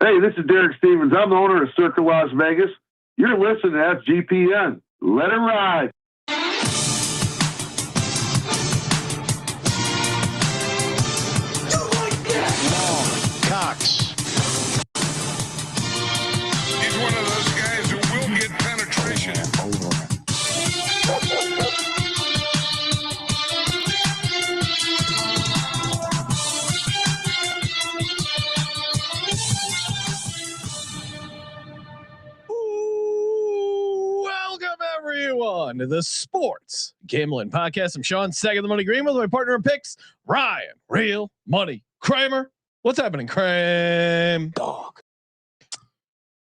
Hey, this is Derek Stevens. I'm the owner of Circa Las Vegas. You're listening to SGPN. Let it ride. Cox. He's one of those guys who will get penetration. Welcome everyone to the Sports Gambling Podcast. I'm Sean, second the money green with my partner in picks, Ryan, Real Money Kramer. What's happening, Kramer? Dog.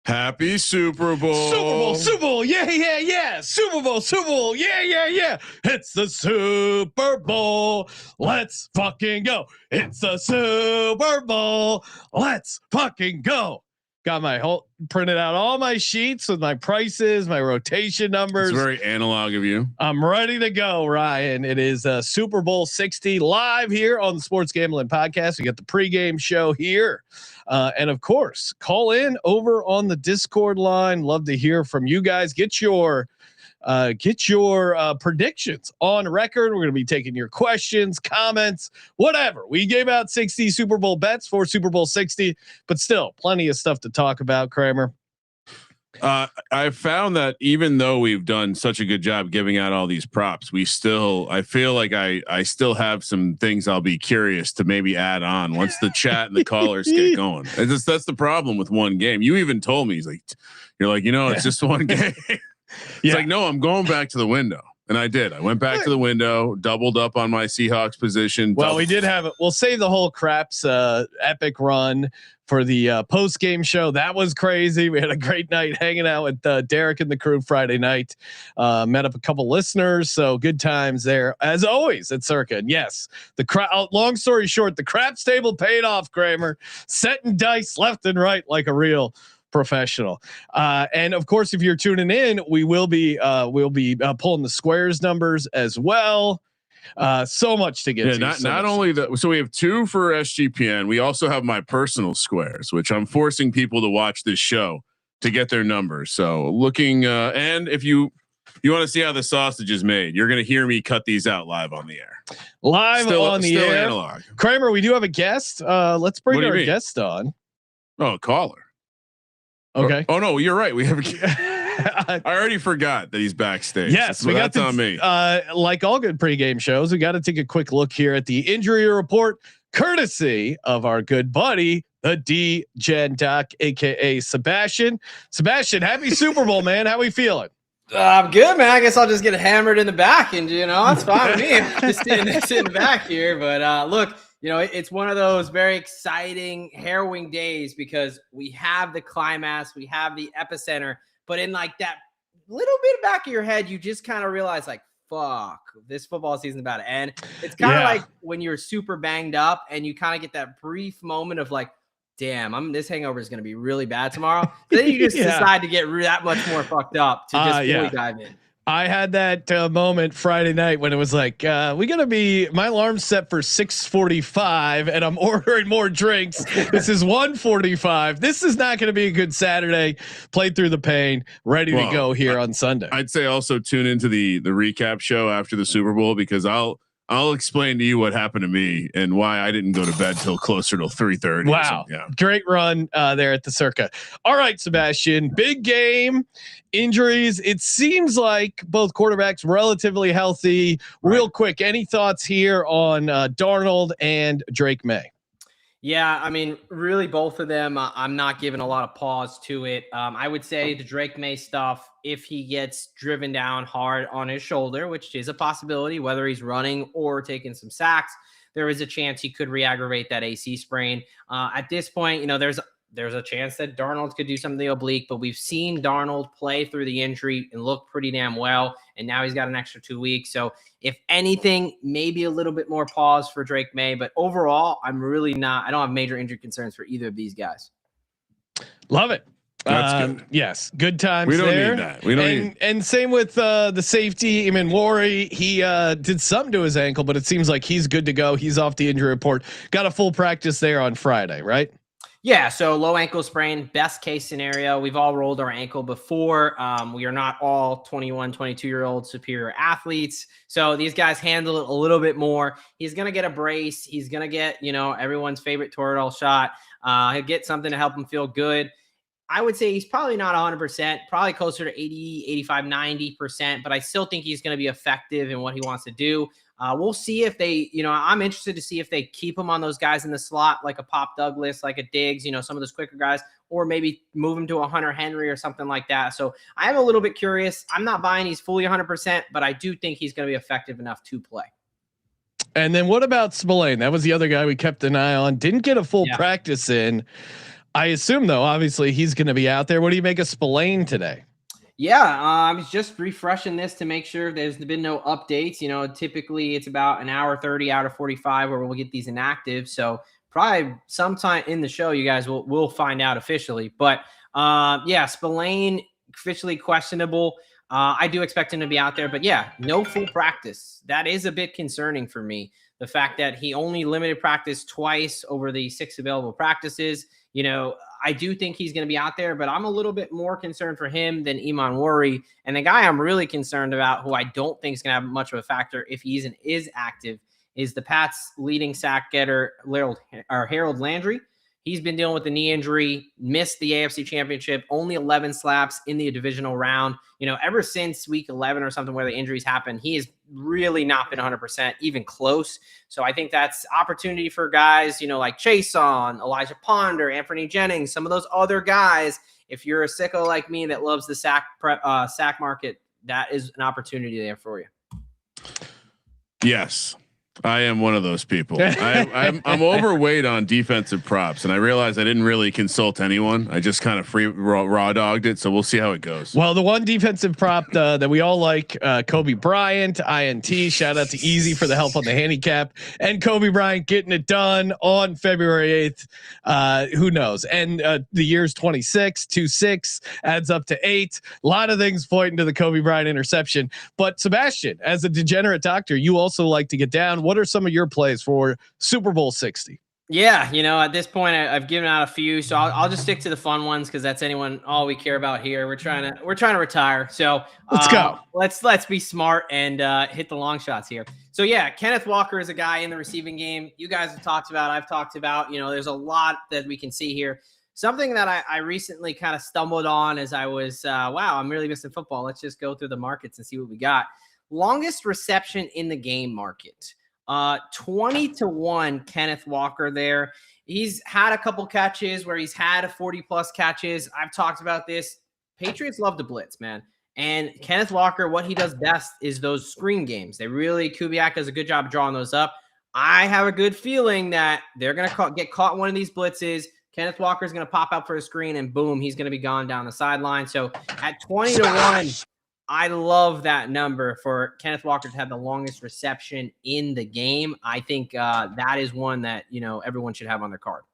Happy Super Bowl. Super Bowl. Yeah. Super Bowl. Yeah. It's the Super Bowl. Let's fucking go. It's the Super Bowl. Let's fucking go. Got my whole printed out all my sheets with my prices, my rotation numbers. It's very analog of you. I'm ready to go, Ryan. It is Super Bowl 60 live here on the Sports Gambling Podcast. We got the pregame show here. And of course, call in over on the Discord line. Love to hear from you guys. Get your predictions on record. We're going to be taking your questions, comments, whatever. We gave out 60 Super Bowl bets for Super Bowl 60, but still plenty of stuff to talk about, Kramer. I found that even though we've done such a good job giving out all these props, I feel like I still have some things I'll be curious to maybe add on once the chat and the callers get going. That's the problem with one game. You even told me, you're like, it's just one game. It's like, no, I'm going back to the window. And I did. I went back to the window, doubled up on my Seahawks position. Well, we did have it. We'll save the whole craps epic run for the post game show. That was crazy. We had a great night hanging out with Derek and the crew Friday night. Met up a couple listeners. So good times there as always at Circa. And yes, long story short, the craps table paid off, Kramer, setting dice left and right like a real professional. And of course, if you're tuning in, we'll be pulling the squares numbers as well. So much to get to. Not only that, so we have 2 for SGPN. We also have my personal squares, which I'm forcing people to watch this show to get their numbers. So looking, and if you want to see how the sausage is made, you're going to hear me cut these out live on the air. On the air. Analog. Kramer, we do have a guest. Let's bring our guest on. Oh, caller. Okay. Oh no, you're right. We have. I already forgot that he's backstage. Yes, we got on me. Like all good pregame shows, we got to take a quick look here at the injury report, courtesy of our good buddy, the D-Gen Doc, aka Sebastian. Sebastian, happy Super Bowl, man. How we feeling? I'm good, man. I guess I'll just get hammered in the back, and that's fine with me. Just sitting back here, but look. It's one of those very exciting, harrowing days because we have the climax, we have the epicenter, but in like that little bit back of your head, you just kind of realize like, fuck, this football season's about to end. It's kind of like when you're super banged up and you kind of get that brief moment of like, damn, this hangover is going to be really bad tomorrow. Then you just decide to get that much more fucked up to just really dive in. I had that moment Friday night when it was like, my alarm's set for 6:45 and I'm ordering more drinks. This is 1:45. This is not going to be a good Saturday. Played through the pain, ready to go here on Sunday. I'd say also tune into the recap show after the Super Bowl because I'll explain to you what happened to me and why I didn't go to bed till closer to 3:30. Wow. Great run there at the Circa. All right, Sebastian, big game, injuries. It seems like both quarterbacks relatively healthy. Right. Real quick, any thoughts here on Darnold and Drake May? Yeah, I mean, really both of them, I'm not giving a lot of pause to it. I would say the Drake May stuff, if he gets driven down hard on his shoulder, which is a possibility, whether he's running or taking some sacks, there is a chance he could re-aggravate that AC sprain. At this point, there's a chance that Darnold could do something oblique, but we've seen Darnold play through the injury and look pretty damn well. And now he's got an extra 2 weeks. So if anything, maybe a little bit more pause for Drake May, but overall, I don't have major injury concerns for either of these guys. Love it. That's good. Yes. Good times. We don't there. need that. We don't need. And same with the safety. Worry. He did something to his ankle, but it seems like he's good to go. He's off the injury report. Got a full practice there on Friday, right? Yeah, so low ankle sprain, best case scenario. We've all rolled our ankle before. We are not all 21, 22-year-old superior athletes. So these guys handle it a little bit more. He's going to get a brace. He's going to get, everyone's favorite Toradol shot. He'll get something to help him feel good. I would say he's probably not 100%, probably closer to 80, 85, 90%, but I still think he's going to be effective in what he wants to do. We'll see if they, I'm interested to see if they keep him on those guys in the slot, like a Pop Douglas, like a Diggs, some of those quicker guys, or maybe move him to a Hunter Henry or something like that. So I am a little bit curious. I'm not buying he's fully 100%, but I do think he's going to be effective enough to play. And then what about Spillane? That was the other guy we kept an eye on. Didn't get a full practice in. I assume though, obviously he's going to be out there. What do you make of Spillane today? Yeah, I was just refreshing this to make sure there's been no updates. Typically it's about an hour 30, hour 45 where we'll get these inactive. So probably sometime in the show, you guys will find out officially. But Spillane officially questionable. I do expect him to be out there, but no full practice. That is a bit concerning for me. The fact that he only limited practice twice over the 6 available practices. I do think he's going to be out there, but I'm a little bit more concerned for him than Iman Worry. And the guy I'm really concerned about, who I don't think is going to have much of a factor if he is active, is the Pats' leading sack getter, Harold Landry. He's been dealing with the knee injury, missed the AFC Championship, only 11 slaps in the divisional round. Ever since week 11 or something where the injuries happened, he has really not been 100%, even close. So I think that's opportunity for guys, like Chason, Elijah Ponder, Anthony Jennings, some of those other guys. If you're a sicko like me that loves the sack market, that is an opportunity there for you. Yes. I am one of those people. I'm overweight on defensive props, and I realized I didn't really consult anyone. I just kind of raw dogged it. So we'll see how it goes. Well, the one defensive prop that we all like, Kobe Bryant, INT. Shout out to Easy for the help on the handicap, and Kobe Bryant getting it done on February 8th. Who knows? And the year's 26, 2-6 adds up to 8. A lot of things pointing to the Kobe Bryant interception. But Sebastian, as a degenerate doctor, you also like to get down. What are some of your plays for Super Bowl 60? Yeah, at this point I've given out a few, so I'll just stick to the fun ones because that's all we care about here. We're trying to retire, so let's go. Let's be smart and hit the long shots here. So Kenneth Walker is a guy in the receiving game. You guys have talked about. I've talked about. There's a lot that we can see here. Something that I recently kind of stumbled on as I was wow, I'm really missing football. Let's just go through the markets and see what we got. Longest reception in the game market. 20-1 Kenneth Walker there. He's had a couple catches where he's had 40+ catches. I've talked about this. Patriots love to blitz, man. And Kenneth Walker, what he does best is those screen games. Kubiak does a good job drawing those up. I have a good feeling that they're going to get caught in one of these blitzes. Kenneth Walker is going to pop out for a screen and boom, he's going to be gone down the sideline. So at 20-1, I love that number for Kenneth Walker to have the longest reception in the game. I think that is one that, everyone should have on their card.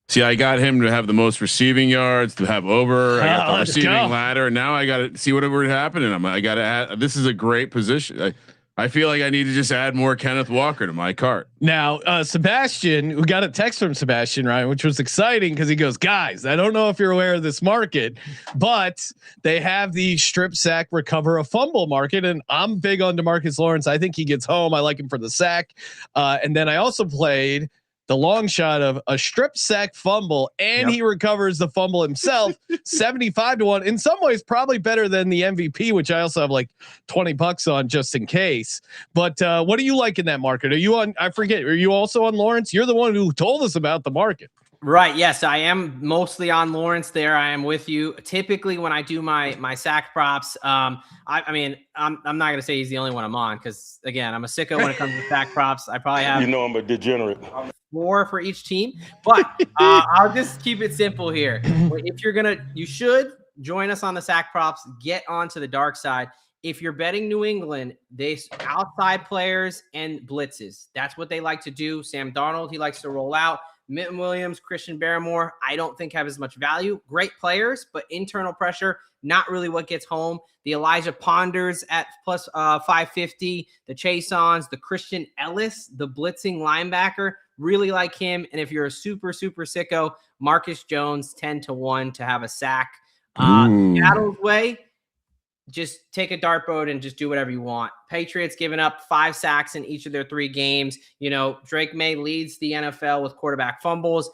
See, I got him to have the most receiving yards, to have over. I got the receiving ladder. Now I got to see whatever happening. I got to add. This is a great position. I feel like I need to just add more Kenneth Walker to my cart. Now, Sebastian, we got a text from Sebastian, Ryan, which was exciting because he goes, guys, I don't know if you're aware of this market, but they have the strip sack recover a fumble market. And I'm big on DeMarcus Lawrence. I think he gets home. I like him for the sack. And then I also played the long shot of a strip sack fumble, and he recovers the fumble himself. 75-1. In some ways, probably better than the MVP, which I also have like $20 on just in case. But what do you like in that market? Are you on? I forget. Are you also on Lawrence? You're the one who told us about the market. Right. Yes, I am mostly on Lawrence there. I am with you. Typically when I do my sack props, I mean, I'm not going to say he's the only one I'm on because again, I'm a sicko when it comes to sack props. I probably have, I'm a degenerate. 4 for each team, but I'll just keep it simple here. If you should join us on the sack props, get onto the dark side. If you're betting New England, they outside players and blitzes. That's what they like to do. Sam Darnold, he likes to roll out. Mitten Williams, Christian Barrymore, I don't think have as much value. Great players, but internal pressure, not really what gets home. The Elijah Ponders at plus 550, the Chasons, the Christian Ellis, the blitzing linebacker, Really like him. And if you're a super sicko, Marcus Jones 10-1 to have a sack. Seattle's way, just take a dartboard and just do whatever you want. Patriots giving up 5 sacks in each of their 3 games. You know, Drake May leads the NFL with quarterback fumbles.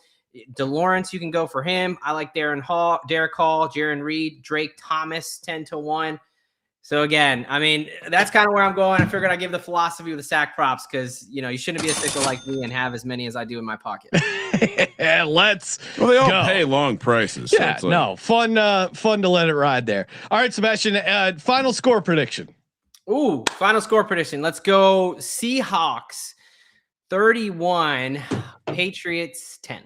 DeLawrence, you can go for him. I like Derek Hall, Jaron Reed, Drake Thomas 10-1. So again, I mean, that's kind of where I'm going. I figured I'd give the philosophy of the sack props because, you know, you shouldn't be a sicko like me and have as many as I do in my pocket. Let's Well, they all go. pay long prices. Yeah, so no, fun to let it ride there. All right, Sebastian, final score prediction. Ooh, final score prediction. Let's go Seahawks 31, Patriots 10.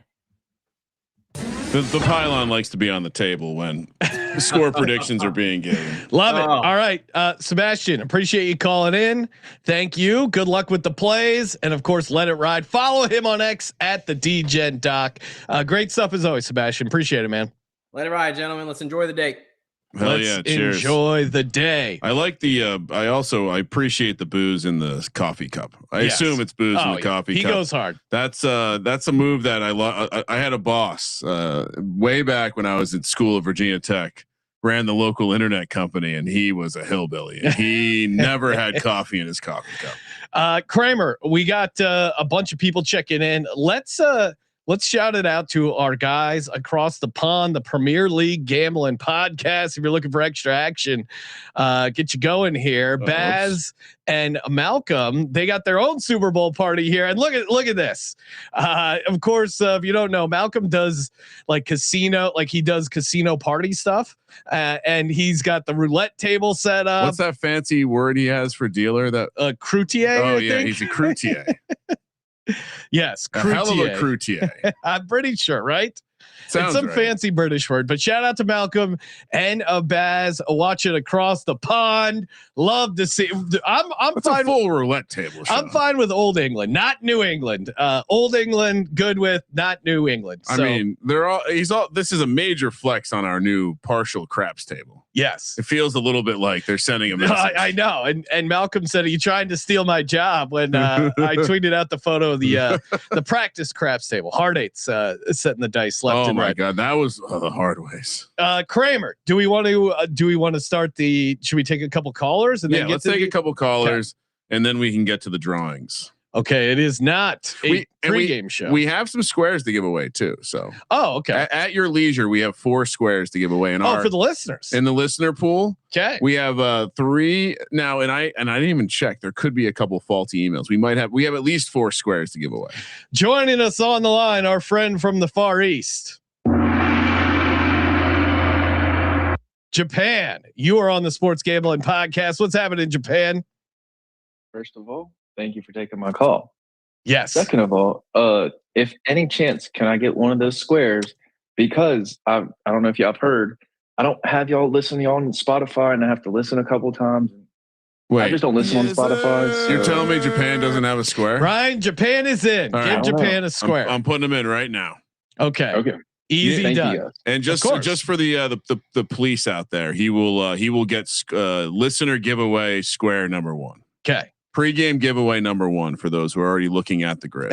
The pylon likes to be on the table when score predictions are being given. Love it. All right, Sebastian, appreciate you calling in. Thank you. Good luck with the plays, and of course, let it ride. Follow him on X at the DGen Doc. Great stuff as always, Sebastian. Appreciate it, man. Let it ride, gentlemen. Let's enjoy the day. Hell Let's yeah! Cheers. Enjoy the day. I like the. I appreciate the booze in the coffee cup. I assume it's booze in the coffee cup. He goes hard. That's a move that I love. I had a boss way back when I was at school at Virginia Tech. Ran the local internet company, and he was a hillbilly. And he never had coffee in his coffee cup. Kramer, we got a bunch of people checking in. Let's shout it out to our guys across the pond, the Premier League Gambling Podcast. If you're looking for extra action, get you going here. Baz and Malcolm, they got their own Super Bowl party here. And look at this. Of course, if you don't know, Malcolm does like casino party stuff. And he's got the roulette table set up. What's that fancy word he has for dealer? That croupier. Oh yeah, he's a croupier. Yes, a hell of a croupier. I'm pretty sure, right? Sounds it's some right. fancy British word, but shout out to Malcolm and Baz watching across the pond. Love to see. I'm That's fine. A full roulette table. I'm fine with Old England, not New England. Old England, good with, not New England. So, I mean, this is a major flex on our new partial craps table. Yes, it feels a little bit like they're sending a message. I know, and Malcolm said, "Are you trying to steal my job?" When I tweeted out the photo of the practice craps table, hard eights, setting the dice left and right. Oh my god, that was the hard ways. Kramer, do we want to start should we take a couple callers and then let's take a couple callers and then we can get to the drawings. Okay, it is not a pregame show. We have some squares to give away too. So okay. At your leisure, we have 4 squares to give away. For the listeners in the listener pool. Okay, we have 3 now, and I didn't even check. There could be a couple faulty emails. We have at least 4 squares to give away. Joining us on the line, our friend from the Far East, Japan. You are on the Sports Gambling Podcast. What's happening in Japan? First of all, thank you for taking my call. Yes. Second of all, if any chance, can I get one of those squares? Because I don't know if y'all have heard, I don't have y'all listen to y'all on Spotify, and I have to listen a couple times. Wait, I just don't listen on Spotify. So. You're telling me Japan doesn't have a square? Ryan, Japan is in. All Give right. Japan a square. I'm putting them in right now. Okay. Easy Thank done. you. And just for the police out there, he will get listener giveaway square number 1. Okay. Pre-game giveaway number 1 for those who are already looking at the grid.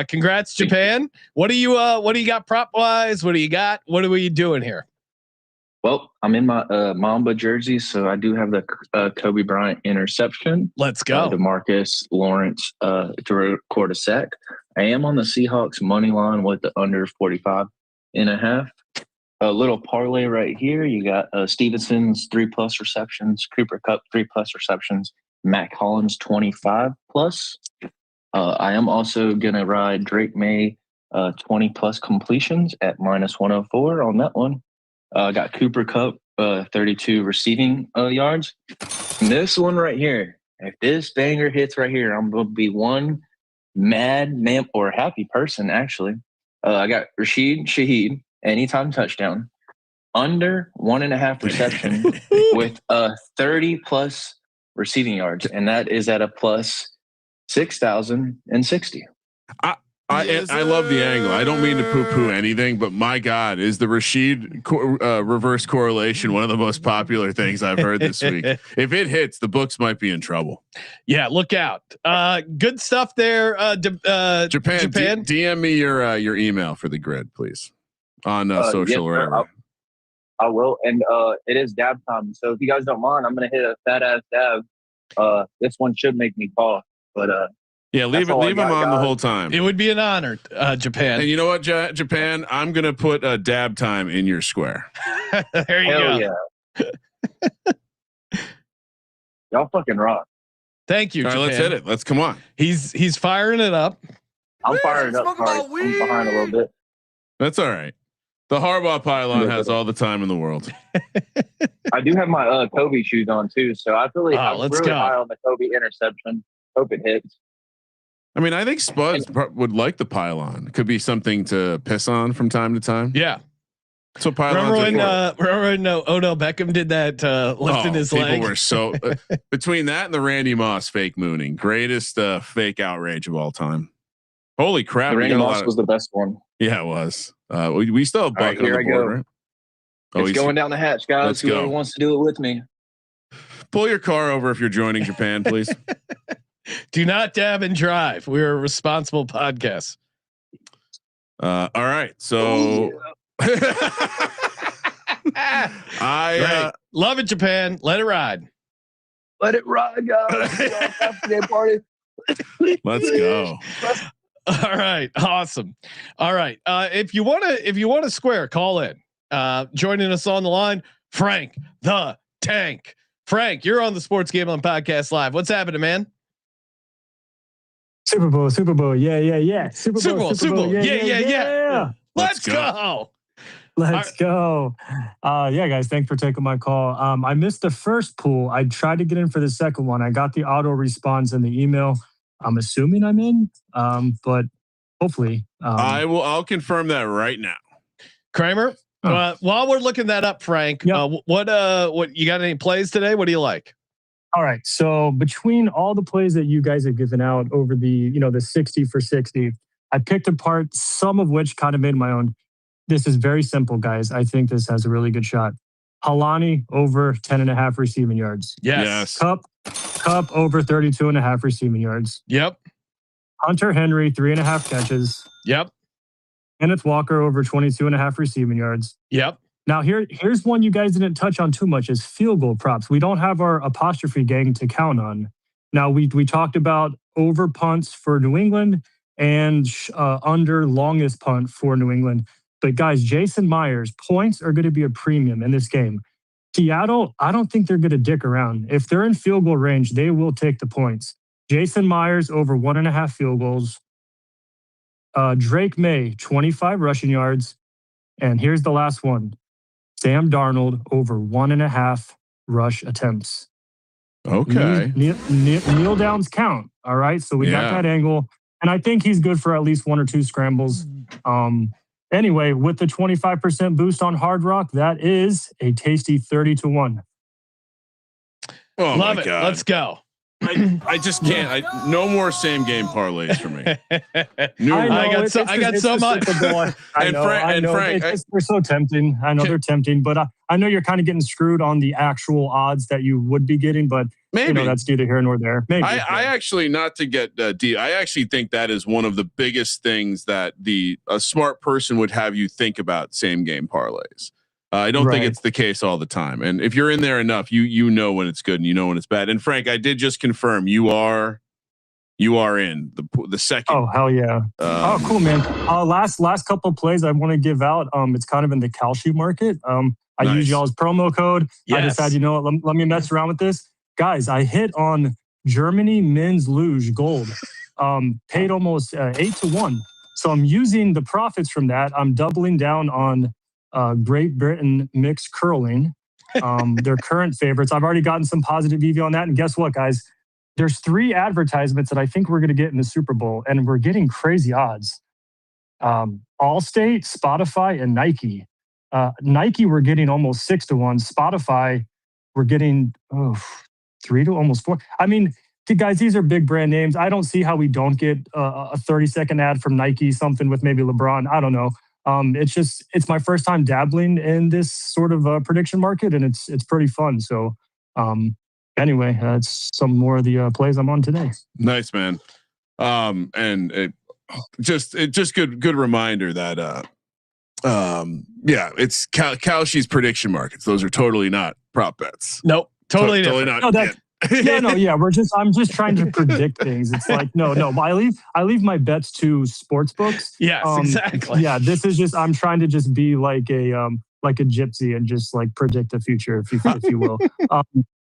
Congrats, Japan. What do you got prop wise? What do you got? What are we doing here? Well, I'm in my Mamba jersey, so I do have the Kobe Bryant interception. Let's go. DeMarcus Lawrence to record a sack. I am on the Seahawks money line with the under 45.5. A little parlay right here. You got Stevenson's 3+ receptions, Cooper Kupp 3+ receptions, Mac Hollins 25+. I am also gonna ride Drake May 20+ completions at -104 on that one. I got Cooper Kupp 32 receiving yards. And this one right here, if this banger hits right here, I'm gonna be one mad man or happy person actually. I got Rashid Shaheed. Anytime touchdown, under 1.5 reception with 30+ receiving yards, and that is at a +6,060. I love the angle. I don't mean to poo-poo anything, but my God, is the Rashid reverse correlation one of the most popular things I've heard this week? If it hits, the books might be in trouble. Yeah, look out. Good stuff there. Japan. DM me your email for the grid, please, on social or whatever. I will. And it is dab time. So if you guys don't mind, I'm going to hit a fat ass dab. This one should make me cough, but yeah, leave him on the whole time. It would be an honor, Japan. And you know what, Japan? I'm going to put a dab time in your square. There you hell go. Yeah. Y'all fucking rock. Thank you. All right, Japan. let's hit it. Let's come on. He's firing it up. I'm firing up. Sorry. I'm behind a little bit. That's all right. The Harbaugh pylon has all the time in the world. I do have my Kobe shoes on too, so I feel like I'm really high on the Kobe interception. Hope it hits. I mean, I think Spuds would like the pylon. Could be something to piss on from time to time. Yeah. So pylons. Remember when Odell Beckham did that lifting his leg? People were so between that and the Randy Moss fake mooning, greatest fake outrage of all time. Holy crap! The Randy Moss was the best one. Yeah, it was. We still have bucket on the board, right? It's going down the hatch, guys. Whoever wants to do it with me. Pull your car over if you're joining Japan, please. Do not dab and drive. We're a responsible podcast. All right. So I love it, Japan. Let it ride. Let it ride, guys. Party. Let's go. All right. Awesome. All right. If you want to square, call in. Joining us on the line, Frank the Tank. Frank, you're on the Sports Gambling Podcast Live. What's happening, man? Super Bowl. Yeah. Super Bowl. Yeah. Let's go. Let's go. Yeah, guys, thanks for taking my call. I missed the first pool. I tried to get in for the second one. I got the auto response in the email. I'm assuming I'm in, but hopefully. I'll confirm that right now. Kramer, while we're looking that up, Frank, what you got any plays today? What do you like? All right. So between all the plays that you guys have given out over the 60 for 60, I picked apart some of which kind of made my own. This is very simple, guys. I think this has a really good shot. Halani over 10.5 receiving yards. Yes. Cup over 32.5 receiving yards. Yep. Hunter Henry 3.5 catches. Yep. Kenneth Walker over 22.5 receiving yards. Yep. Now here's one you guys didn't touch on too much is field goal props. We don't have our apostrophe gang to count on. Now we talked about over punts for New England and under longest punt for New England. But guys, Jason Myers points are going to be a premium in this game. Seattle, I don't think they're going to dick around. If they're in field goal range, they will take the points. Jason Myers over 1.5 field goals. Drake May 25 rushing yards, and here's the last one. Sam Darnold over 1.5 rush attempts. Okay. Kneel downs count. All right. So we got that angle. And I think he's good for at least 1 or 2 scrambles. Anyway, with the 25% boost on Hard Rock, that is a tasty 30-1. Oh, love my it. God. Let's go. I just can't. No more same game parlays for me. I got so much. Frank, they're so tempting. I know they're tempting, but I know you're kind of getting screwed on the actual odds that you would be getting, but maybe that's neither here nor there. Maybe. I actually, not to get deep, I actually think that is one of the biggest things that a smart person would have you think about same game parlays. I don't think it's the case all the time. And if you're in there enough, you know when it's good and you know when it's bad. And Frank, I did just confirm you are in the second. Oh, hell yeah. Cool, man. Last couple of plays I want to give out. It's kind of in the Kalshi market. I use y'all's promo code. Yes. I decided, you know what, let me mess around with this. Guys, I hit on Germany men's luge gold. Paid almost 8-1. So I'm using the profits from that. I'm doubling down on Great Britain mixed curling. Their current favorites. I've already gotten some positive EV on that. And guess what, guys? There's 3 advertisements that I think we're going to get in the Super Bowl, and we're getting crazy odds. Allstate, Spotify, and Nike. Nike, we're getting almost 6-1. Spotify, we're getting 3 to almost 4. I mean, guys, these are big brand names. I don't see how we don't get a 30-second ad from Nike, something with maybe LeBron. I don't know. It's my first time dabbling in this sort of prediction market, and it's pretty fun. So anyway, that's some more of the plays I'm on today. Nice, man. And it just good reminder that it's Kalshi's prediction markets. Those are totally not prop bets. Nope. Totally not. No, I'm just trying to predict things. It's like, no, I leave my bets to sports books. Yes, exactly. Yeah, this is just, I'm trying to just be like a gypsy and just like predict the future, if you will.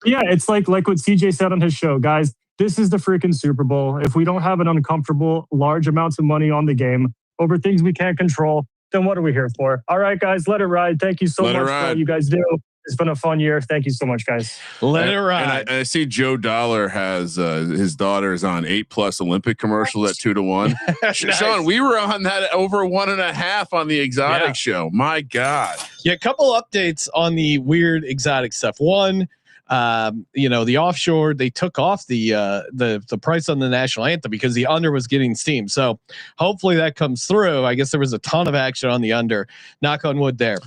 Yeah, it's like what CJ said on his show, guys. This is the freaking Super Bowl. If we don't have an uncomfortable large amounts of money on the game over things we can't control, then what are we here for? All right, guys, let it ride. Thank you so much for what you guys do. It's been a fun year. Thank you so much, guys. Let it ride. And I see Joe Dollar has his daughter's on 8+ Olympic commercial at 2-1. Nice. Sean, we were on that over 1.5 on the exotic show. My God. Yeah, a couple updates on the weird exotic stuff. One, the offshore, they took off the price on the national anthem because the under was getting steamed. So hopefully that comes through. I guess there was a ton of action on the under. Knock on wood there.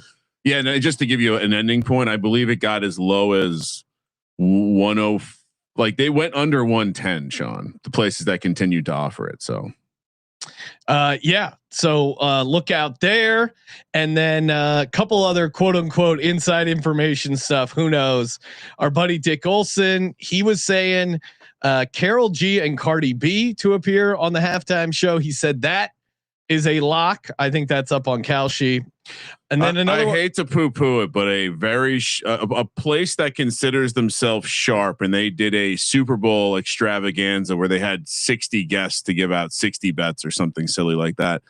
Yeah, and just to give you an ending point, I believe it got as low as 10. Like they went under 110, Sean. The places that continued to offer it. So, So look out there, and then a couple other quote unquote inside information stuff. Who knows? Our buddy Dick Olson, he was saying Karol G and Cardi B to appear on the halftime show. He said that is a lock. I think that's up on Kalshi. And then another. I hate to poo-poo it, but a very a place that considers themselves sharp, and they did a Super Bowl extravaganza where they had 60 guests to give out 60 bets or something silly like that.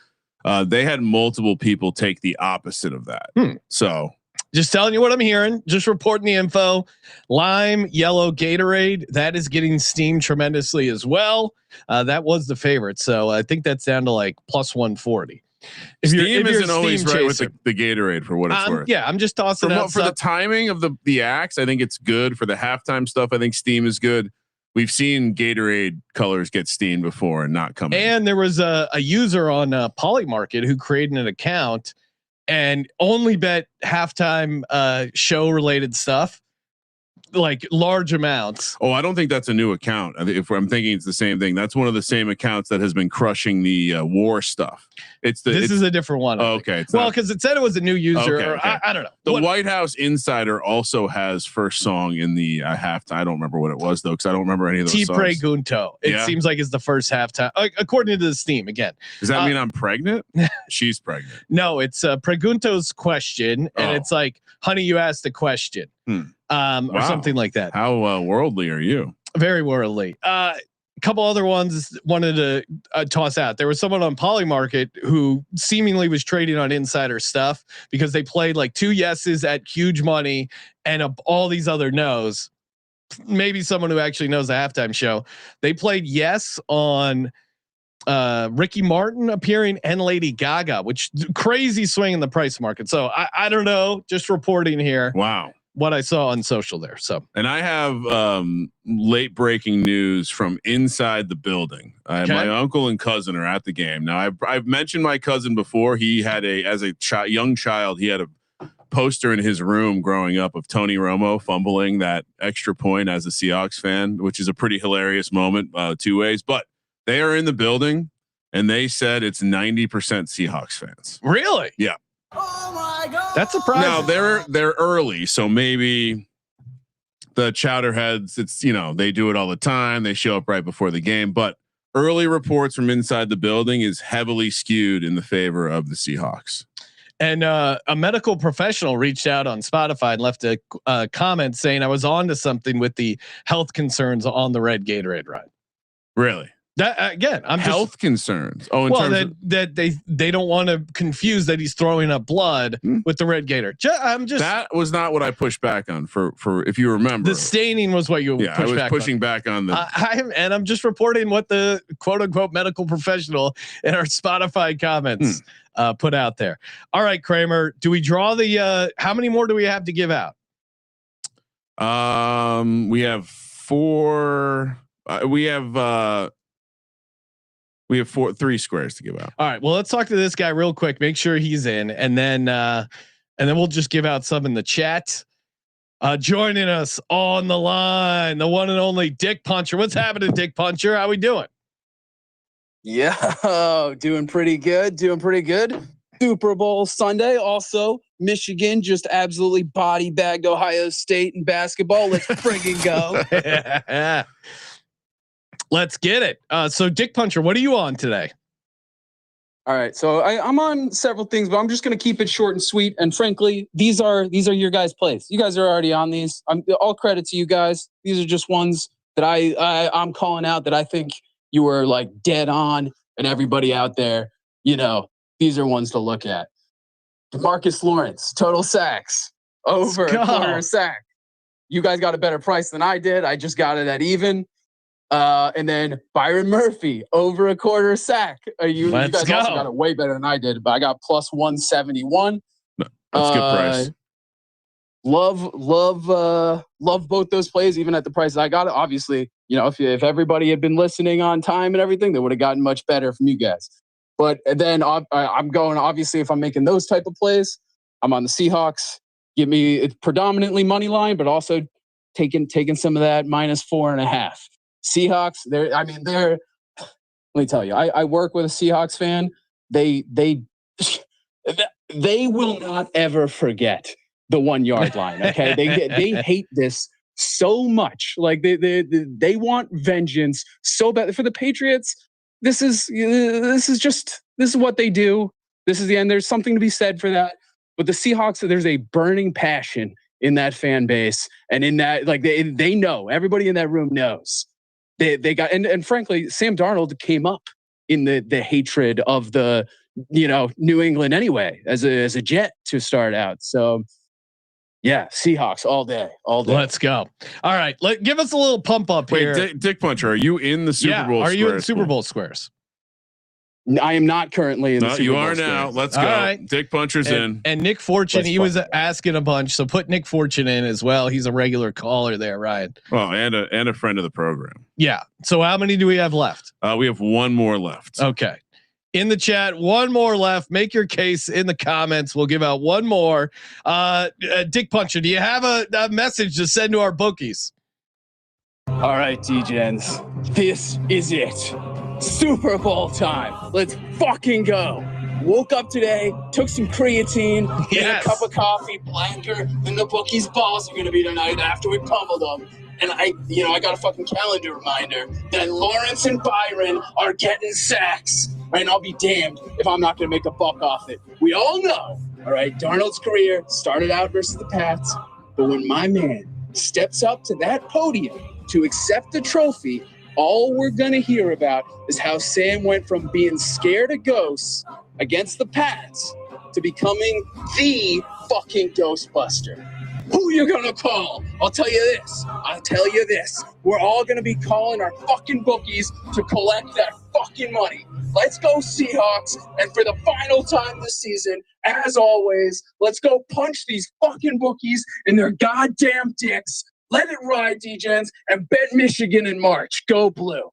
They had multiple people take the opposite of that. So just telling you what I'm hearing, just reporting the info. Lime, yellow Gatorade, that is getting steamed tremendously as well. That was the favorite. So I think that's down to like plus 140. Steam isn't always right with the Gatorade for what it's worth. Yeah, I'm just tossing out for the timing of the acts. I think it's good for the halftime stuff. I think Steam is good. We've seen Gatorade colors get steamed before and not come. And there was a user on Polymarket who created an account and only bet halftime show related stuff, like large amounts. Oh, I don't think that's a new account. If I'm thinking it's the same thing, that's one of the same accounts that has been crushing the war stuff. This is a different one. Oh, okay. Well, because it said it was a new user. Okay. I don't know. The White House Insider also has first song in the halftime. I don't remember what it was though, because I don't remember any of those songs. Pregunto. It seems like it's the first halftime, according to the Steam. Again, does that mean I'm pregnant? She's pregnant. No, it's Pregunto's question, and it's like, honey, you asked a question. Or something like that. How worldly are you? Very worldly. Couple other ones wanted to toss out. There was someone on Polymarket who seemingly was trading on insider stuff because they played like 2 yeses at huge money and all these other no's. Maybe someone who actually knows the halftime show. They played yes on Ricky Martin appearing and Lady Gaga, which crazy swing in the price market. So I don't know, just reporting here. Wow. What I saw on social there. So, and I have late breaking news from inside the building. My uncle and cousin are at the game. Now I've mentioned my cousin before. He had as a young child, he had a poster in his room growing up of Tony Romo fumbling that extra point as a Seahawks fan, which is a pretty hilarious moment 2 ways, but they are in the building and they said it's 90% Seahawks fans. Really? Yeah. Oh my God. That's surprising. Now they're early, so maybe the chowderheads, it's, they do it all the time. They show up right before the game, but early reports from inside the building is heavily skewed in the favor of the Seahawks. And a medical professional reached out on Spotify and left a comment saying I was on to something with the health concerns on the red Gatorade ride. Really? That again, I'm health concerns. Oh, that they don't want to confuse that he's throwing up blood with the red Gator. That was not what I pushed back on for if you remember. The staining was what you I was pushing back on the. I'm just reporting what the quote unquote medical professional in our Spotify comments put out there. All right, Kramer, do we draw the? How many more do we have to give out? We have 4. we have 3 squares to give out. All right. Well, let's talk to this guy real quick. Make sure he's in, and then we'll just give out some in the chat. Joining us on the line, the one and only Dick Puncher. What's happening, Dick Puncher? How we doing? Yeah, doing pretty good. Super Bowl Sunday. Also, Michigan just absolutely body bagged Ohio State in basketball. Let's friggin' go. Let's get it. So Dick Puncher, what are you on today? All right, so I'm on several things, but I'm just going to keep it short and sweet. And frankly, these are your guys' plays. You guys are already on these. All credit to you guys. These are just ones that I'm calling out that I think you were like dead on, and everybody out there, these are ones to look at. DeMarcus Lawrence, total sacks over a quarter sack. You guys got a better price than I did. I just got it at even. And then Byron Murphy over a quarter sack. You guys also got it way better than I did, but I got plus 171. That's a good price. Love both those plays, even at the prices I got it. Obviously, if everybody had been listening on time and everything, they would have gotten much better from you guys. But then I'm going, obviously, if I'm making those type of plays, I'm on the Seahawks. Give me it's predominantly money line, but also taking some of that -4.5. Seahawks, let me tell you, I work with a Seahawks fan. They will not ever forget the 1 yard line. Okay. They hate this so much. Like they want vengeance so bad. For the Patriots, this is what they do. This is the end. There's something to be said for that. But the Seahawks, there's a burning passion in that fan base. And in that, like they know, everybody in that room knows. They got and frankly, Sam Darnold came up in the hatred of the New England anyway as a Jet to start out. So yeah, Seahawks all day. Let's go. All right, give us a little pump up here. Wait, Dick Puncher, are you in the Super Bowl? Are you in the Super Bowl squares? I am not currently in the Super Bowl. You are now. Let's go. Right. Dick Puncher's in. And Nick Fortune, he was asking a bunch, so put Nick Fortune in as well. He's a regular caller there, Ryan. Oh, and a friend of the program. Yeah. So how many do we have left? We have one more left. Okay. In the chat, one more left. Make your case in the comments. We'll give out one more. Dick Puncher, do you have a message to send to our bookies? All right, D-Gens. This is it. Super Bowl time. Let's fucking go. Woke up today, took some creatine, a cup of coffee, blacker than the bookies' balls are going to be tonight after we pummeled them. And I got a fucking calendar reminder that Lawrence and Byron are getting sacks. And I'll be damned if I'm not going to make a buck off it. We all know, all right, Darnold's career started out versus the Pats. But when my man steps up to that podium to accept the trophy, all we're going to hear about is how Sam went from being scared of ghosts against the Pats to becoming the fucking Ghostbuster. Who you going to call? I'll tell you this. We're all going to be calling our fucking bookies to collect that fucking money. Let's go Seahawks. And for the final time this season, as always, let's go punch these fucking bookies in their goddamn dicks. Let it ride, D-Gens, and bet Michigan in March. Go Blue.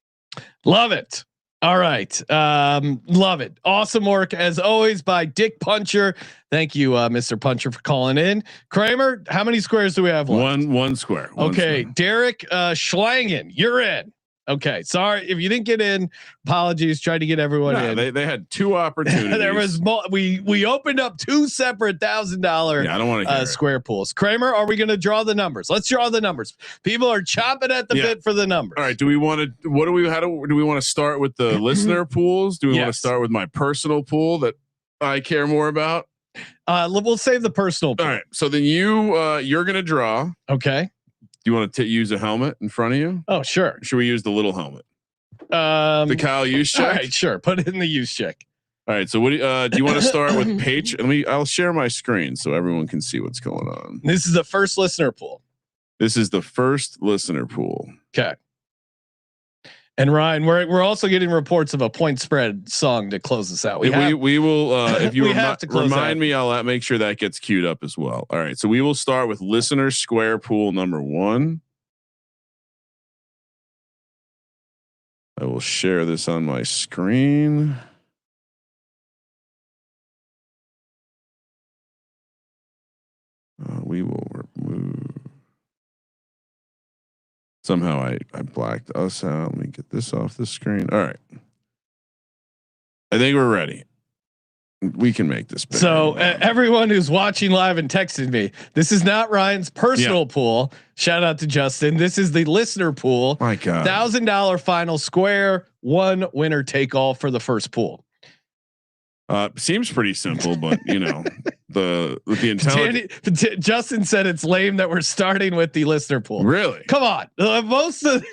Love it. All right. Love it. Awesome work as always by Dick Puncher. Thank you, Mr. Puncher, for calling in. Kramer, how many squares do we have left? One square. Okay. Derek Schlangen, you're in. Okay. Sorry if you didn't get in. Apologies. Tried to get everyone in. They had 2 opportunities. There was we opened up 2 separate $1,000 I don't want to square pools. Kramer, are we going to draw the numbers? Let's draw the numbers. People are chomping at the bit for the numbers. All right. Do we want to? Do we want to start with the listener pools? Do we want to start with my personal pool that I care more about? We'll save the personal pool. All right. So then you're going to draw. Okay. Do you want to use a helmet in front of you? Oh, sure. Should we use the little helmet? The Kyle use check. All right, sure. Put it in the use check. All right. So what do you want to start with? Page? I'll share my screen so everyone can see what's going on. This is the first listener pool. Okay. And Ryan, we're also getting reports of a point spread song to close us out. We will. If you remind me, I'll make sure that gets queued up as well. All right. So we will start with listener square pool number 1. I will share this on my screen. We will remove. Somehow I blacked us out. Let me get this off the screen. All right. I think we're ready. We can make this better. So everyone who's watching live and texting me, this is not Ryan's personal pool. Shout out to Justin. This is the listener pool. My God. $1,000 final square, one winner take all for the first pool. Seems pretty simple, but you know, with the intelligence. Justin said it's lame that we're starting with the listener pool. Really? Come on. Most of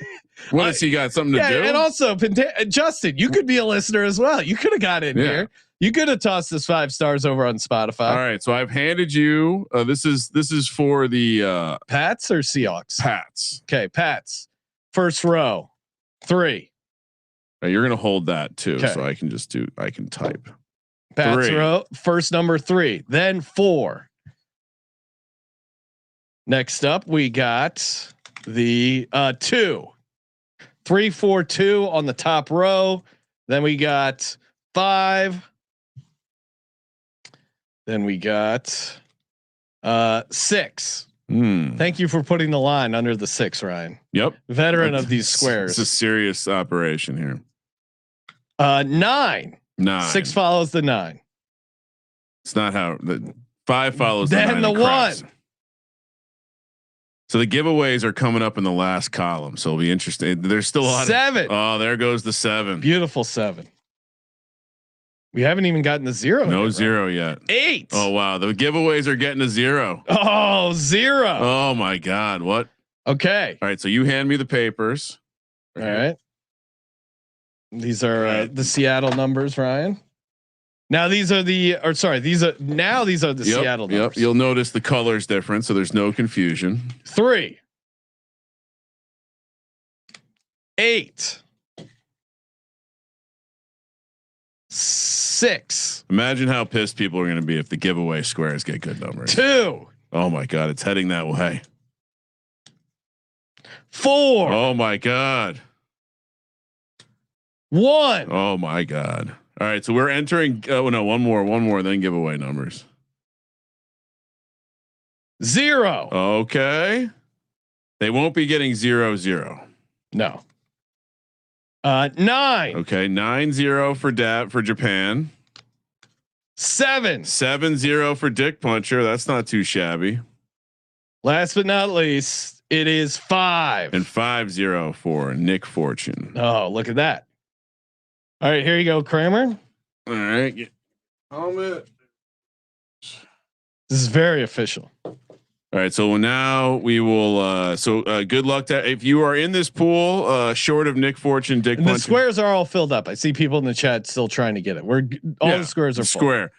what has he got something to do? And also Justin, you could be a listener as well. You could have got in here. You could have tossed us 5 stars over on Spotify. All right. So I've handed you, this is for the, Pats or Seahawks? Pats. Okay. Pats first row 3. You're going to hold that too. So I can type. Pats 3. row first number 3, then 4. Next up, we got the 2, 3, 4, 2 on the top row. Then we got 5. Then we got 6. Thank you for putting the line under the 6, Ryan. Yep. Veteran of these squares. It's a serious operation here. 9. 6 follows the 9. It's not how the 5 follows. Then the 1. So the giveaways are coming up in the last column. So it'll be interesting. There's still a lot 7. Oh, there goes the 7. Beautiful 7. We haven't even gotten the 0. No yet, 0 yet. 8. Oh wow, the giveaways are getting a 0. Oh, 0. Oh my God, what? Okay. All right, so you hand me the papers. All right. These are the Seattle numbers, Ryan. Now these are the Seattle numbers. Yep. You'll notice the color's different, so there's no confusion. 3. 8. 6. Imagine how pissed people are going to be if the giveaway squares get good numbers. 2. Oh my God, it's heading that way. 4. Oh my God. 1. Oh my God. All right, so we're entering. Oh no, one more, then giveaway numbers. 0. Okay. They won't be getting 0, 0. No. 9. Okay, 9-0 for Japan. 7. 7-0 for Dick Puncher. That's not too shabby. Last but not least, it is 5. And 5-0 for Nick Fortune. Oh, look at that. All right, here you go, Kramer. All right. Helmet. This is very official. All right, so now we will. Good luck to if you are in this pool. Short of Nick Fortune, Dick Puncher. The squares are all filled up. I see people in the chat still trying to get it. The squares are full. Square.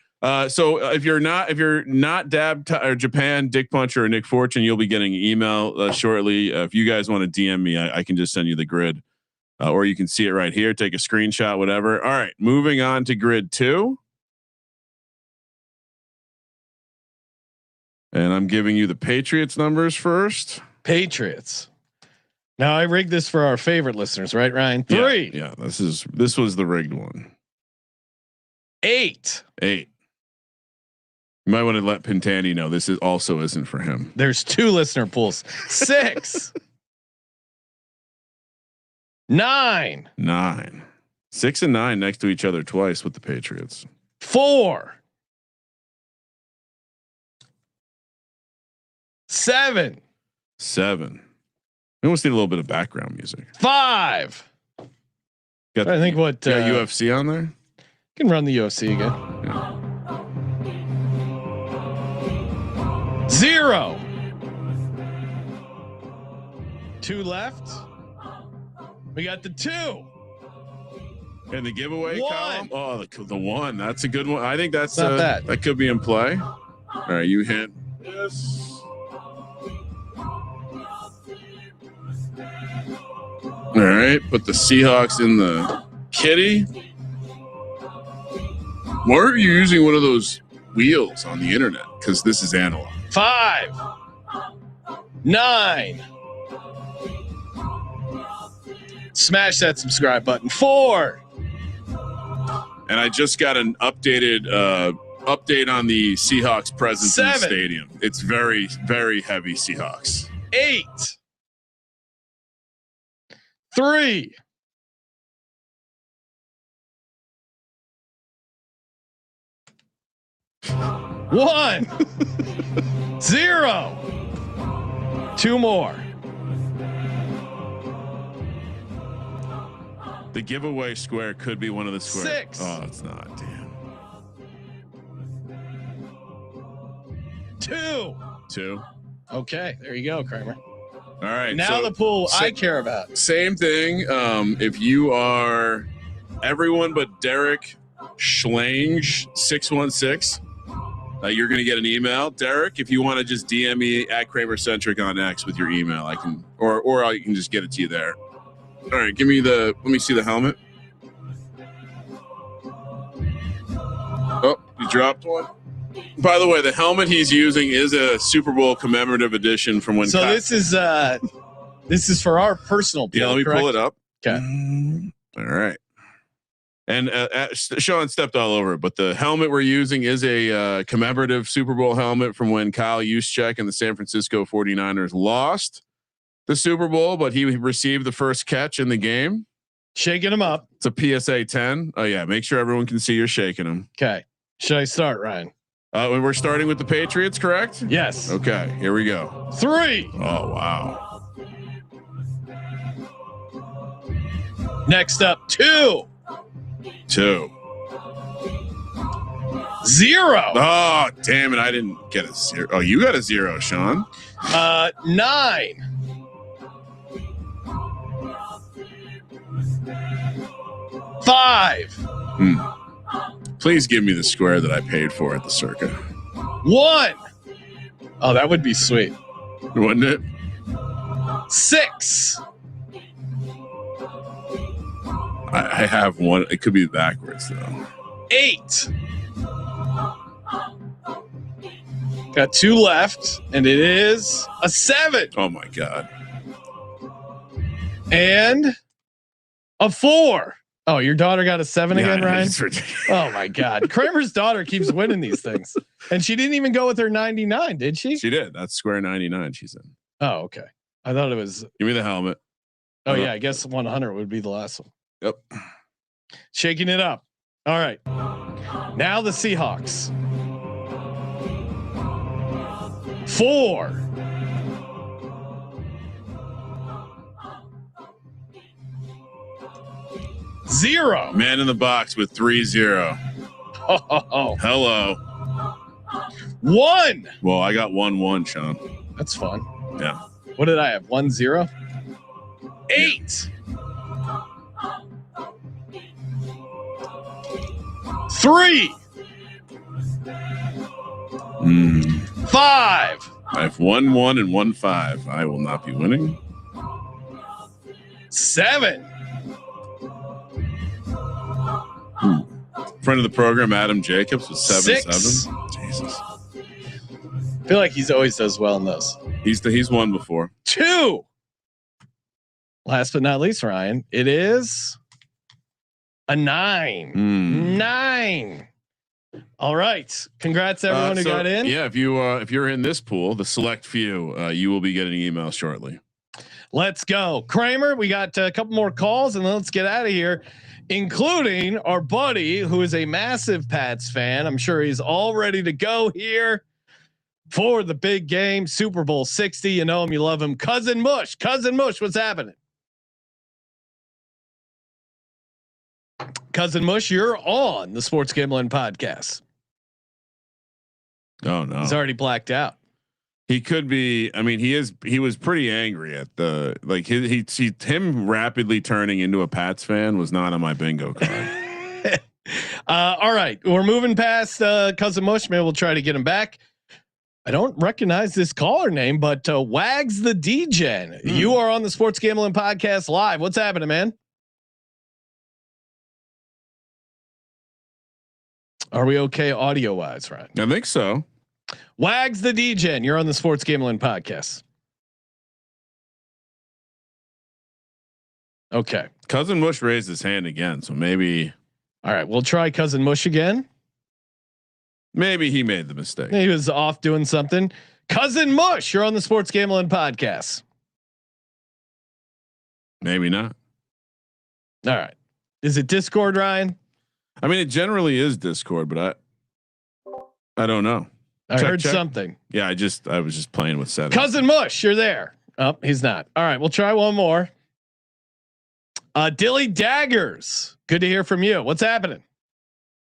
So if you're not Dab or Japan, Dick Puncher, or Nick Fortune, you'll be getting an email shortly. If you guys want to DM me, I can just send you the grid. Or you can see it right here. Take a screenshot, whatever. All right, moving on to grid 2. And I'm giving you the Patriots numbers first. Patriots. Now I rigged this for our favorite listeners, right, Ryan? 3. Yeah, this was the rigged one. 8. 8. You might want to let Pintani know this also isn't for him. There's 2 listener pools. 6. 9. 9. 6 and 9 next to each other twice with the Patriots. 4. 7. 7. We almost need a little bit of background music. 5. Got I think what UFC on there. Can run the UFC again. Yeah. 0. 2 left. We got the 2. And the giveaway 1. column. Oh, the 1. That's a good one. I think that's not bad. That could be in play. All right, you hit this. All right, put the Seahawks in the kitty. Why are you using one of those wheels on the internet? Because this is analog. 5. 9. Smash that subscribe button. 4. And I just got an updated update on the Seahawks presence in the 7. stadium. It's very, very heavy Seahawks. 8. 3. 1. 0. 2 more. The giveaway square could be one of the squares. 6. Oh, it's not. Damn. 2. 2. Okay, there you go, Kramer. All right. Now so the pool I care about. Same thing. If you are everyone but Derek Schlange 616, you're going to get an email. Derek, if you want to just DM me at Kramercentric on X with your email, I can, or I can just get it to you there. All right, let me see the helmet. Oh, you dropped one. By the way, the helmet he's using is a Super Bowl commemorative edition from when. So this is for our personal. Yeah, let me pull it up. Okay. All right. And Sean stepped all over it, but the helmet we're using is a commemorative Super Bowl helmet from when Kyle Juszczyk and the San Francisco 49ers lost the Super Bowl, but he received the first catch in the game. Shaking him up. It's a PSA 10. Oh yeah. Make sure everyone can see you're shaking him. Okay. Should I start, Ryan? We're starting with the Patriots, correct? Yes. Okay, here we go. 3. Oh, wow. Next up, 2. 2. 0. Oh, damn it. I didn't get a 0. Oh, you got a 0, Sean. 9. 5. Please give me the square that I paid for at the Circa. 1. Oh, that would be sweet. Wouldn't it? 6. I have one. It could be backwards, though. 8. Got 2 left, and it is a 7. Oh, my God. And a 4. Oh, your daughter got a 7 again, Ryan? It's ridiculous. Oh, my God. Kramer's daughter keeps winning these things. And she didn't even go with her 99, did she? She did. That's square 99 she's in. Oh, okay. I thought it was. Give me the helmet. Oh, yeah. I guess 100 would be the last one. Yep. Shaking it up. All right. Now the Seahawks. 4. 0. Man in the box with 3-0. Oh. Hello. 1. Well, I got 1-1, Sean. That's fun. Yeah. What did I have? 1-0. 8. 3. 5. I have 1-1 and 1-5. I will not be winning. 7. Friend of the program, Adam Jacobs, with 7-7. 6. Jesus. I feel like he's always does well in those. He's won before. 2. Last but not least, Ryan, it is a 9. 9. All right. Congrats everyone who got in. Yeah, if you're in this pool, the select few, you will be getting an email shortly. Let's go. Kramer, we got a couple more calls and then let's get out of here, including our buddy who is a massive Pats fan. I'm sure he's all ready to go here for the big game, Super Bowl 60. You know him, you love him. Cousin Mush, what's happening? Cousin Mush, you're on the Sports Gambling Podcast. Oh no, he's already blacked out. He could be. I mean, he was pretty angry at the him rapidly turning into a Pats fan was not on my bingo card. All right, we're moving past Cousin Mush. Maybe we'll try to get him back. I don't recognize this caller name, but Wags the DGen. You are on the Sports Gambling Podcast live. What's happening, man? Are we okay audio wise, right? I think so. Wags the DGen. You're on the Sports Gambling Podcast. Okay. Cousin Mush raised his hand again, so maybe. All right, we'll try Cousin Mush again. Maybe he made the mistake. He was off doing something. Cousin Mush, you're on the Sports Gambling Podcast. Maybe not. All right. Is it Discord, Ryan? I mean, it generally is Discord, but I don't know. I heard something. Yeah, I was just playing with settings. Cousin Mush, you're there. Oh, he's not. All right, we'll try one more. Dilly Daggers. Good to hear from you. What's happening?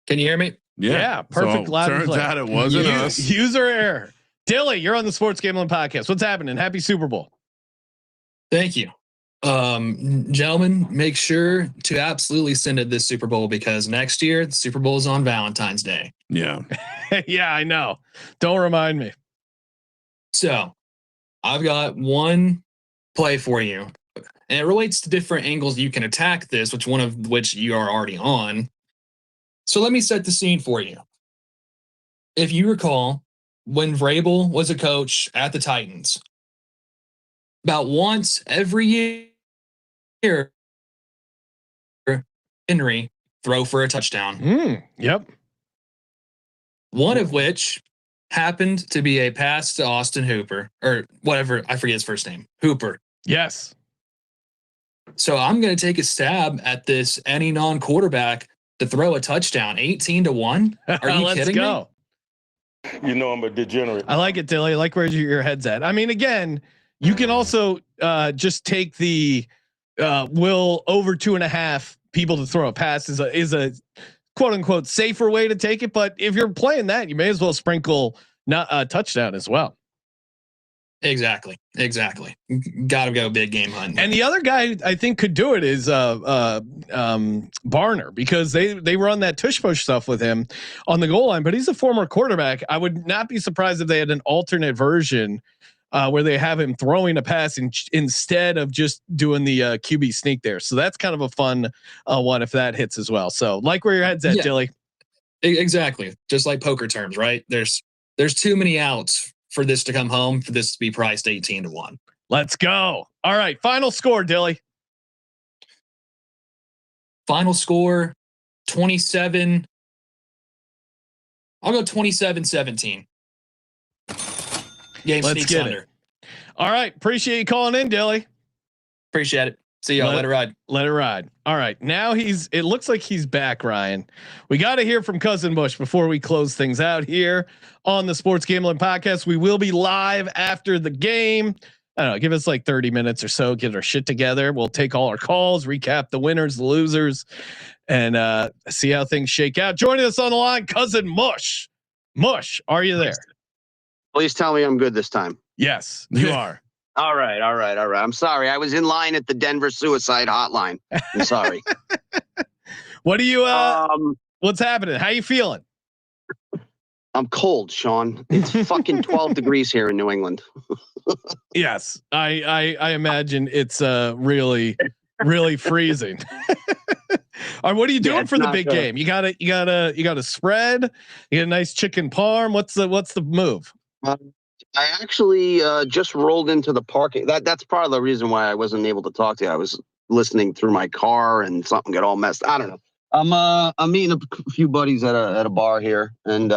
Can you hear me? Yeah, perfect. So loud and turns clear. out it wasn't us. User error. Dilly, you're on the Sports Gambling Podcast. What's happening? Happy Super Bowl. Thank you. Gentlemen, make sure to absolutely send it this Super Bowl because next year the Super Bowl is on Valentine's Day. Yeah. Yeah, I know. Don't remind me. So I've got one play for you. And it relates to different angles you can attack this, one of which you are already on. So let me set the scene for you. If you recall, when Vrabel was a coach at the Titans, about once every year, Henry throw for a touchdown. Yep. One of which happened to be a pass to Austin Hooper, or whatever, I forget his first name, Hooper. Yes. So I'm going to take a stab at this any non-quarterback to throw a touchdown, 18-1. Are you Let's kidding go. me? You know I'm a degenerate. I like it, Dilly. I like where your head's at. I mean, again, you can also just take the will over 2.5 people to throw a pass is a quote unquote safer way to take it. But if you're playing that, you may as well sprinkle not a touchdown as well. Exactly. Got to go big game hunting. And the other guy I think could do it is Barner, because they run that tush push stuff with him on the goal line, but he's a former quarterback. I would not be surprised if they had an alternate version where they have him throwing a pass instead of just doing the QB sneak there. So that's kind of a fun one if that hits as well. So like where your head's at, Dilly. Exactly. Just like poker terms, right? There's too many outs for this to come home, for this to be priced 18-1. Let's go. All right. Final score, Dilly. Final score 27. I'll go 27-17. Game Let's sneaks get under. it. All right. Appreciate you calling in, Dilly. Appreciate it. See y'all. Let it ride. Let it ride. All right. Now it looks like he's back, Ryan. We got to hear from Cousin Bush before we close things out here on the Sports Gambling Podcast. We will be live after the game. I don't know, give us like 30 minutes or so, get our shit together. We'll take all our calls, recap the winners, the losers, and see how things shake out. Joining us on the line, Cousin Mush. Mush, are you there? Please tell me I'm good this time. Yes, you are. All right. I'm sorry. I was in line at the Denver suicide hotline. I'm sorry. What do you, what's happening? How you feeling? I'm cold, Sean. It's fucking 12 degrees here in New England. Yes. I imagine it's really freezing. All right, what are you doing for the big game? You got a spread, you got a nice chicken parm. What's the move? I actually just rolled into the parking. That's part of the reason why I wasn't able to talk to you. I was listening through my car and something got all messed. I don't know. I'm meeting a few buddies at a bar here, and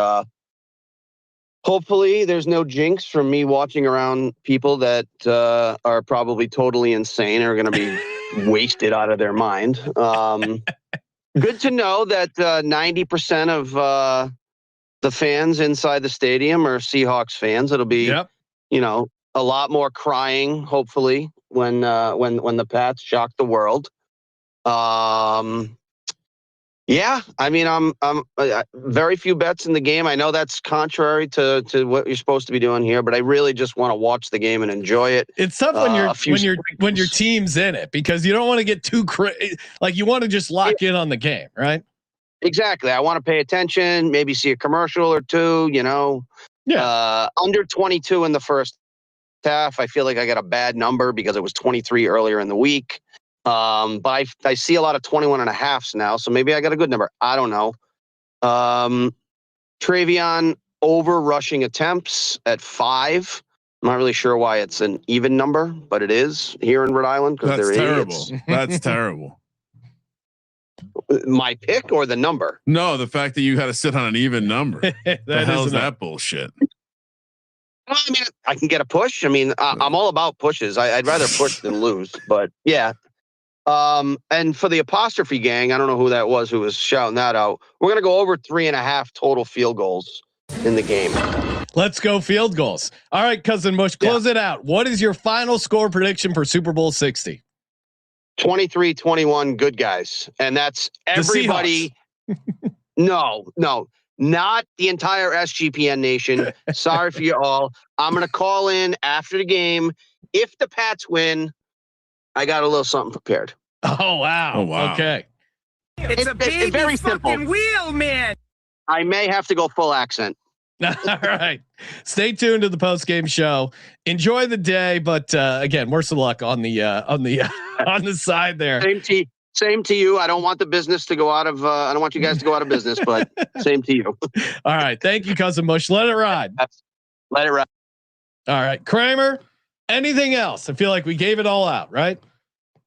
hopefully there's no jinx from me watching around people that are probably totally insane or going to be wasted out of their mind. Good to know that 90% of the fans inside the stadium are Seahawks fans. It'll be, a lot more crying, hopefully, when the Pats shock the world. Yeah, I mean, I'm very few bets in the game. I know that's contrary to what you're supposed to be doing here, but I really just want to watch the game and enjoy it. It's tough when your team's in it, because you don't want to get too like you want to just lock in on the game, right? Exactly. I want to pay attention, maybe see a commercial or two, under 22 in the first half. I feel like I got a bad number because it was 23 earlier in the week. But I see a lot of 21.5s now, so maybe I got a good number. I don't know. Travion over rushing attempts at 5. I'm not really sure why it's an even number, but it is here in Rhode Island because they're terrible. idiots. That's terrible. My pick or the number? No, the fact that you got to sit on an even number. The hell is that that bullshit? Well, I mean, I can get a push. I mean, I'm all about pushes. I'd rather push than lose, but yeah. And for the apostrophe gang, I don't know who that was who was shouting that out. We're going to go over 3.5 total field goals in the game. Let's go field goals. All right, Cousin Bush, close it out. What is your final score prediction for Super Bowl 60? 23-21 good guys. And that's everybody. No, not the entire SGPN nation. Sorry for you all. I'm going to call in after the game. If the Pats win, I got a little something prepared. Oh, wow. Okay. It's a baby very fucking simple. wheel, man. I may have to go full accent. All right. Stay tuned to the post-game show. Enjoy the day, but again, worst of luck on the on the side there. Same to you. I don't want the business to go out of. I don't want you guys to go out of business, but same to you. All right. Thank you, Cousin Bush. Let it ride. Let it ride. All right, Kramer. Anything else? I feel like we gave it all out, right?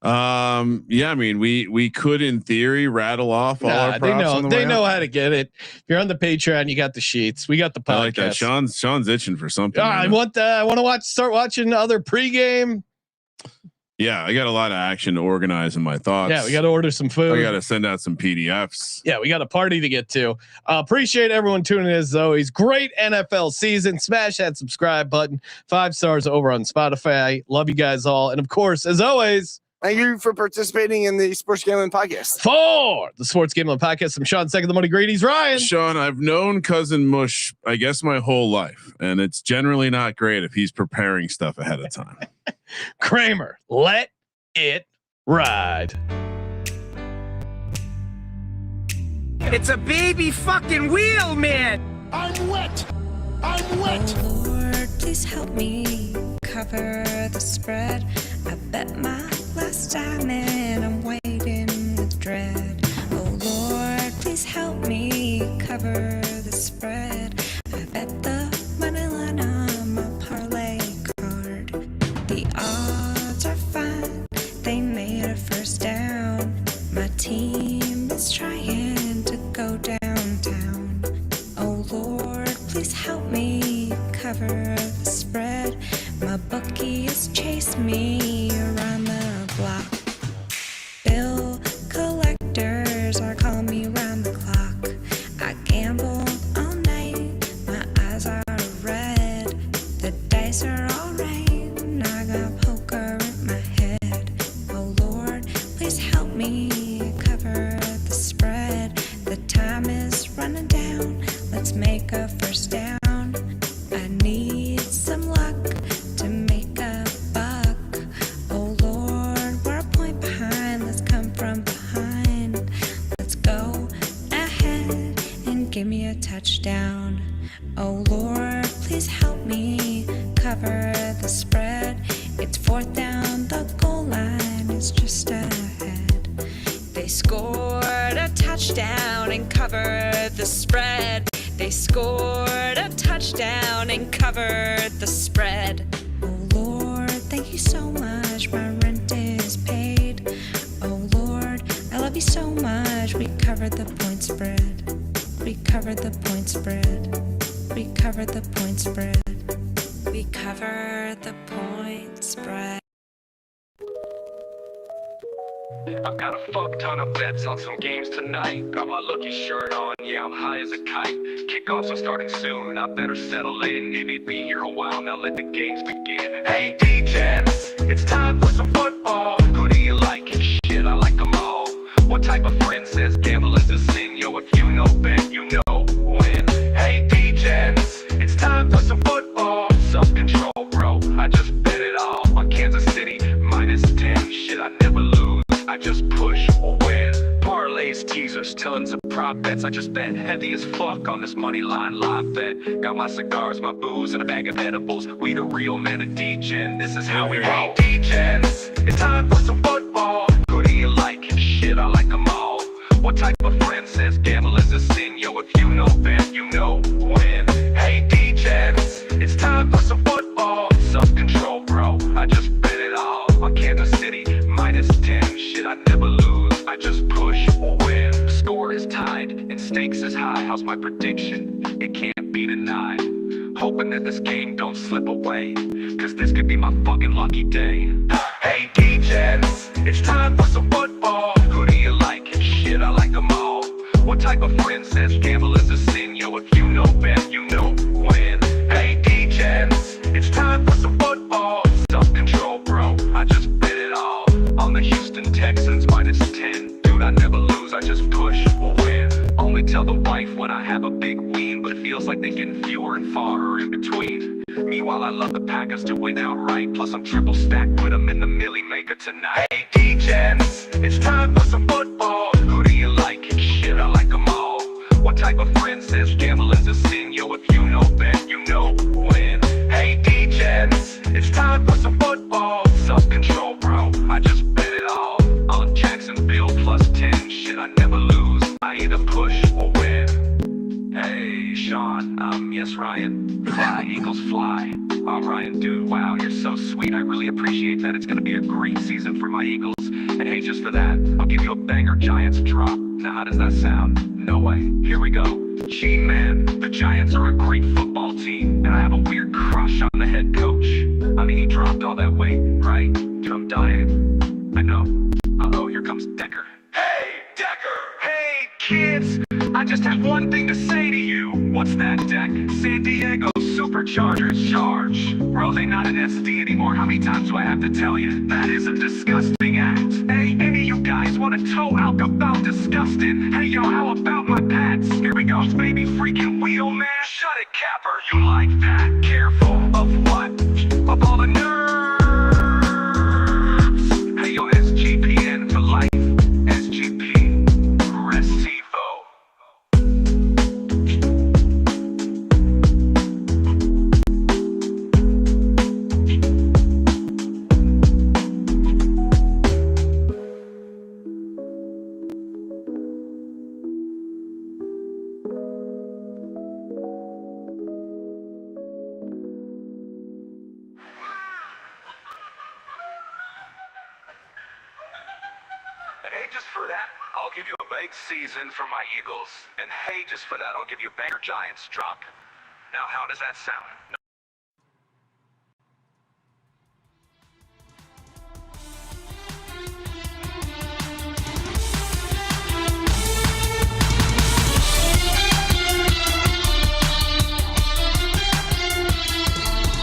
Yeah, I mean, we could in theory rattle off all our props. They know how to get it. If you're on the Patreon, you got the sheets. We got the podcast. I like that. Sean's itching for something. I want to start watching other pregame. Yeah, I got a lot of action to organize in my thoughts. Yeah, we got to order some food. I got to send out some PDFs. Yeah, we got a party to get to. Appreciate everyone tuning in as always. Great NFL season. Smash that subscribe button. 5 stars over on Spotify. Love you guys all. And of course, as always, Thank you for participating in the Sports Gambling Podcast. For the Sports Gambling Podcast, I'm Sean, second the money greedies, Ryan. Sean, I've known Cousin Mush, I guess, my whole life, and it's generally not great if he's preparing stuff ahead of time. Kramer, let it ride. It's a baby fucking wheel, man. I'm wet. Oh Lord, please help me cover the spread. I bet my last time and I'm waiting with dread. Oh Lord, please help me cover the spread. I bet the money line on my parlay card. The odds are fine. They made a first down. My team is trying to go downtown. Oh Lord, please help me cover the spread. My bookie has chased me around the block. Bill collectors are calling me around the clock. I gamble all night, my eyes are red. The dice are all right, I got poker in my head. Oh Lord, please help me cover the spread. The time is running down, let's make a first down. I need some luck to make a buck. Oh Lord, we're a point behind, let's come from behind. Let's go ahead and give me a touchdown. Oh Lord, please help me cover the spread. It's 4th down, the goal line is just ahead. They scored a touchdown and covered the spread. They scored a touchdown and covered the spread. Oh Lord, thank you so much, my rent is paid. Oh Lord, I love you so much. We covered the point spread. We covered the point spread. We covered the point spread. We covered the point spread. I've got a fuck ton of bets on some games tonight. Got my lucky shirt on, yeah, I'm high as a kite. Kickoffs are starting soon, I better settle in. Maybe be here a while, now let the games begin. Hey DJs, it's time for some football. Who do you like? Shit, I like them all. What type of friend says gamble is a sin? Yo, if you know bet, you know win. Hey DJs, it's time for some football. Self-control, bro, I just bet it all on Kansas City, -10. Shit, I never lose, I just push or win. Parlays, teasers, tons of prop bets. I just bet heavy as fuck on this money line live bet. Got my cigars, my booze, and a bag of edibles. We the real men of DJen, this is how we roll. DJs, it's time for some football. Who do you like? Shit, I like them all. What type of friend says gamble is a sin? Yo, if you know bet, you know win. Hey DJs, it's time for some football. how's my prediction? It can't be denied. Hoping that this game don't slip away, cause this could be my fucking lucky day. Hey DJs, it's time for some football. Who do you like? Shit, I like them all. What type of friend says gamble is a sin? Yo, if you know bet, you know win. Hey DJs, it's time for some football. Self-control, bro, I just bet it all on the Houston Texans -10. Dude, I never lose, I just push or win. Only tell the wife when I have a big win, but it feels like they getting fewer and far in between. Meanwhile, I love the Packers to win outright. Plus, I'm triple stacked with them in the Millie Maker tonight. Hey, DJs, it's time for some football. Who do you like? Shit, I like them all. What type of friend says gamble is a sin? Yo, if you know bet, you know win. Hey, DJs, it's time for some football. Self-control, bro, I just bet it all on Jacksonville +10. Shit, I never lose. I either push or win. Hey, Sean, yes, Ryan. Fly, Eagles, fly. Oh, Ryan, dude, wow, you're so sweet. I really appreciate that. It's gonna be a great season for my Eagles. And hey, just for that, I'll give you a banger Giants drop. Now, how does that sound? No way. Here we go. Gee, man, the Giants are a great football team, and I have a weird crush on the head coach. I mean, he dropped all that weight, right? Dude, I'm dying. I know. Uh-oh, here comes Decker. Hey, Decker! Hey, kids! I just have one thing to say to you. What's that, Deck? San Diego Superchargers charge. Bro, they not an SD anymore. How many times do I have to tell you? That is a disgusting act. Hey, any of you guys want to toe out about disgusting? Hey, yo, how about my pets? Here we go, baby freaking wheel, man. Shut it, Capper. You like that? Careful of what? Of all the nerves. Hey, yo, SGPN for life. SGP. Recibo. Hey, just for that, I'll give you a big season for my Eagles. And hey, just for that, I'll give you a banger Giants drop. Now, how does that sound?